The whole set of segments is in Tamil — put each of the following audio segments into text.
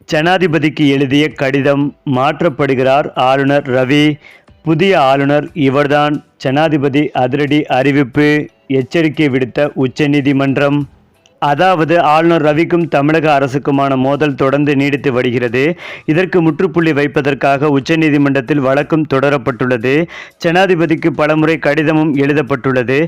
ஜனாதிபதிக்கு எழுதிய கடிதம் மாற்றப்படுகிறார் ஆளுநர் ரவி. புதிய ஆளுநர் இவர்தான். ஜனாதிபதி அதிரடி அறிவிப்பு, எச்சரிக்கை விடுத்த உச்சநீதிமன்றம். அதாவது ஆளுநர் ரவிக்கும் தமிழக அரசுக்குமான மோதல் தொடர்ந்து நீடித்து வருகிறது. இதற்கு முற்றுப்புள்ளி வைப்பதற்காக உச்சநீதிமன்றத்தில் வழக்கும் தொடரப்பட்டுள்ளது. ஜனாதிபதிக்கு பலமுறை கடிதமும் எழுதப்பட்டுள்ளது.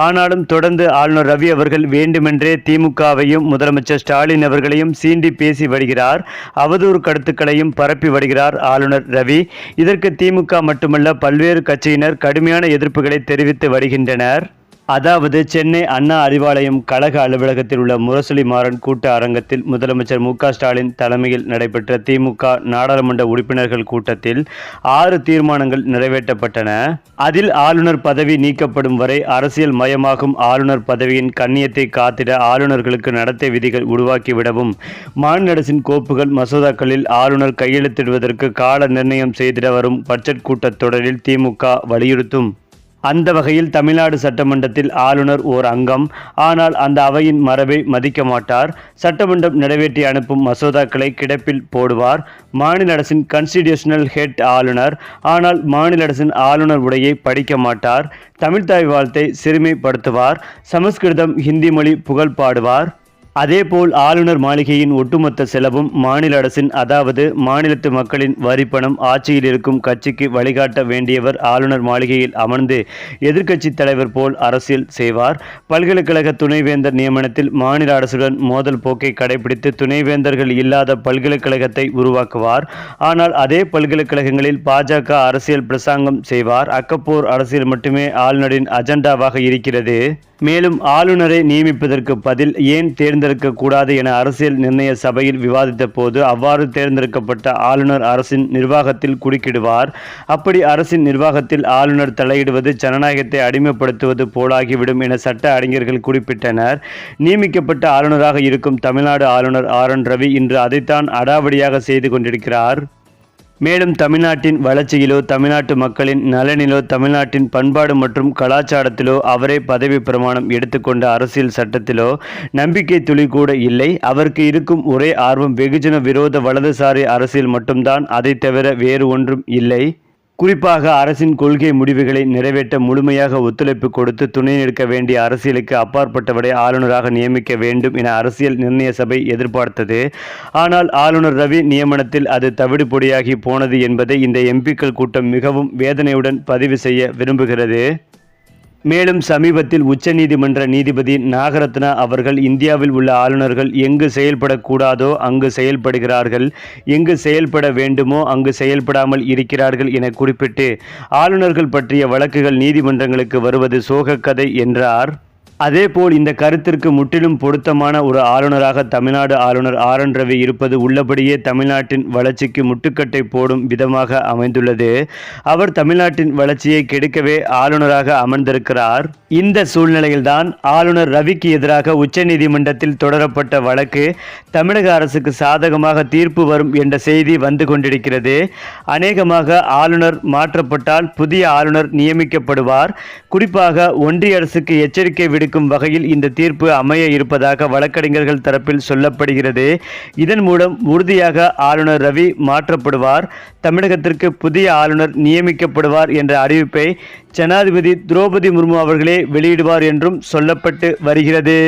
ஆனாலும் தொடர்ந்து ஆளுநர் ரவி அவர்கள் வேண்டுமென்றே திமுகவையும் முதலமைச்சர் ஸ்டாலின் அவர்களையும் சீண்டி பேசி வருகிறார். அவதூறு கருத்துக்களையும் பரப்பி வருகிறார் ஆளுநர் ரவி. இதற்கு திமுக மட்டுமல்ல, பல்வேறு கட்சியினர் கடுமையான எதிர்ப்புகளை தெரிவித்து வருகின்றனர். அதாவது சென்னை அண்ணா அறிவாலயம் கழக அலுவலகத்தில் உள்ள முரசொலி மாறன் கூட்ட அரங்கத்தில் முதலமைச்சர் மு.க. ஸ்டாலின் தலைமையில் நடைபெற்ற திமுக நாடாளுமன்ற உறுப்பினர்கள் கூட்டத்தில் 6 தீர்மானங்கள் நிறைவேற்றப்பட்டன. அதில் ஆளுநர் பதவி நீக்கப்படும் வரை அரசியல் மயமாகும் ஆளுநர் பதவியின் கண்ணியத்தை காத்திட ஆளுநர்களுக்கு நடத்தை விதிகள் உருவாக்கிவிடவும், மாநில அரசின் கோப்புகள் மசோதாக்களில் ஆளுநர் கையெழுத்திடுவதற்கு கால நிர்ணயம் செய்திட வரும் பட்ஜெட் கூட்டத்தொடரில் திமுக வலியுறுத்தும். அந்த வகையில் தமிழ்நாடு சட்டமன்றத்தில் ஆளுநர் ஓர் அங்கம். ஆனால் அந்த அவையின் மரபை மதிக்க மாட்டார். சட்டமன்றம் நிறைவேற்றி அனுப்பும் மசோதாக்களை கிடப்பில் போடுவார். மாநில அரசின் கான்ஸ்டிடியூஷனல் ஹெட் ஆளுநர். ஆனால் மாநில அரசின் ஆளுநர் உடையை படிக்க மாட்டார். தமிழ்த்தாய் வாழ்த்தை சிறுமைப்படுத்துவார். சமஸ்கிருதம், ஹிந்தி மொழி புகழ் பாடுவார். அதேபோல் ஆளுநர் மாளிகையின் ஒட்டுமொத்த செலவும் மாநில அரசின், அதாவது மாநிலத்து மக்களின் வரிப்பணம். ஆட்சியில் இருக்கும் கட்சிக்கு வழிகாட்ட வேண்டியவர் ஆளுநர் மாளிகையில் அமர்ந்து எதிர்க்கட்சி தலைவர் போல் அரசியல் செய்வார். பல்கலைக்கழக துணைவேந்தர் நியமனத்தில் மாநில அரசுடன் மோதல் போக்கை கடைபிடித்து துணைவேந்தர்கள் இல்லாத பல்கலைக்கழகத்தை உருவாக்குவார். ஆனால் அதே பல்கலைக்கழகங்களில் பாஜக அரசியல் பிரசங்கம் செய்வார். அக்கப்போர் அரசியல் மட்டுமே ஆளுநரின் அஜெண்டாவாக இருக்கிறது. மேலும் ஆளுநரை நியமிப்பதற்கு பதில் ஏன் தேர்ந்தெடுக்க கூடாது என அரசியல் நிர்ணய சபையில் விவாதித்த போது, அவ்வாறு தேர்ந்தெடுக்கப்பட்ட ஆளுநர் அரசின் நிர்வாகத்தில் குறுக்கிடுவார். அப்படி அரசின் நிர்வாகத்தில் ஆளுநர் தலையிடுவது ஜனநாயகத்தை அடிமைப்படுத்துவது போலாகிவிடும் என சட்ட அறிஞர்கள் குறிப்பிட்டனர். நியமிக்கப்பட்ட ஆளுநராக இருக்கும் தமிழ்நாடு ஆளுநர் ஆர்.என். ரவி இன்று அதைத்தான் அடாவடியாக செய்து கொண்டிருக்கிறார். மேலும் தமிழ்நாட்டின் வளர்ச்சியிலோ, தமிழ்நாட்டு மக்களின் நலனிலோ, தமிழ்நாட்டின் பண்பாடு மற்றும் கலாச்சாரத்திலோ அவரே பதவி பிரமாணம் எடுத்துக்கொண்ட அரசியல் சட்டத்திலோ நம்பிக்கை துளி கூட இல்லை. அவருக்கு இருக்கும் ஒரே ஆர்வம் வெகுஜன விரோத வலதுசாரி அரசியல் மட்டும்தான். அதை தவிர வேறு ஒன்றும் இல்லை. குறிப்பாக அரசின் கொள்கை முடிவுகளை நிறைவேற்ற முழுமையாக ஒத்துழைப்பு கொடுத்து துணை நிற்க வேண்டிய அரசியலுக்கு அப்பாற்பட்டவரை ஆளுநராக நியமிக்க வேண்டும் என அரசியல் நிர்ணய சபை எதிர்பார்த்தது. ஆனால் ஆளுநர் ரவி நியமனத்தில் அது தவிடு பொடியாகி போனது என்பதை இந்த எம்பிக்கள் கூட்டம் மிகவும் வேதனையுடன் பதிவு செய்ய விரும்புகிறது. மேலும் சமீபத்தில் உச்சநீதிமன்ற நீதிபதி நாகரத்னா அவர்கள் இந்தியாவில் உள்ள ஆளுநர்கள் எங்கு செயல்படக்கூடாதோ அங்கு செயல்படுகிறார்கள், எங்கு செயல்பட வேண்டுமோ அங்கு செயல்படாமல் இருக்கிறார்கள் என குறிப்பிட்டு, ஆளுநர்கள் பற்றிய வழக்குகள் நீதிமன்றங்களுக்கு வருவது சோகக்கதை என்றார். அதேபோல் இந்த கருத்திற்கு முற்றிலும் பொருத்தமான ஒரு ஆளுநராக தமிழ்நாடு ஆளுநர் ஆர்.என். ரவி இருப்பது உள்ளபடியே தமிழ்நாட்டின் வளர்ச்சிக்கு முட்டுக்கட்டை போடும் விதமாக அமைந்துள்ளது. அவர் தமிழ்நாட்டின் வளர்ச்சியை கெடுக்கவே ஆளுநராக அமர்ந்திருக்கிறார். இந்த சூழ்நிலையில்தான் ஆளுநர் ரவிக்கு எதிராக உச்சநீதிமன்றத்தில் தொடரப்பட்ட வழக்கு தமிழக அரசுக்கு சாதகமாக தீர்ப்பு வரும் என்ற செய்தி வந்து கொண்டிருக்கிறது. அநேகமாக ஆளுநர் மாற்றப்பட்டால் புதிய ஆளுநர் நியமிக்கப்படுவார். குறிப்பாக ஒன்றிய அரசுக்கு எச்சரிக்கை விடுக்கும் வகையில் இந்த தீர்ப்பு அமைய இருப்பதாக வழக்கறிஞர்கள் தரப்பில் சொல்லப்படுகிறது. இதன் மூலம் உறுதியாக ஆளுநர் ரவி மாற்றப்படுவார், தமிழகத்திற்கு புதிய ஆளுநர் நியமிக்கப்படுவார் என்ற அறிவிப்பை ஜனாதிபதி திரௌபதி முர்மு அவர்களே வெளியிடுவார் என்றும் சொல்லப்பட்டு வருகிறது.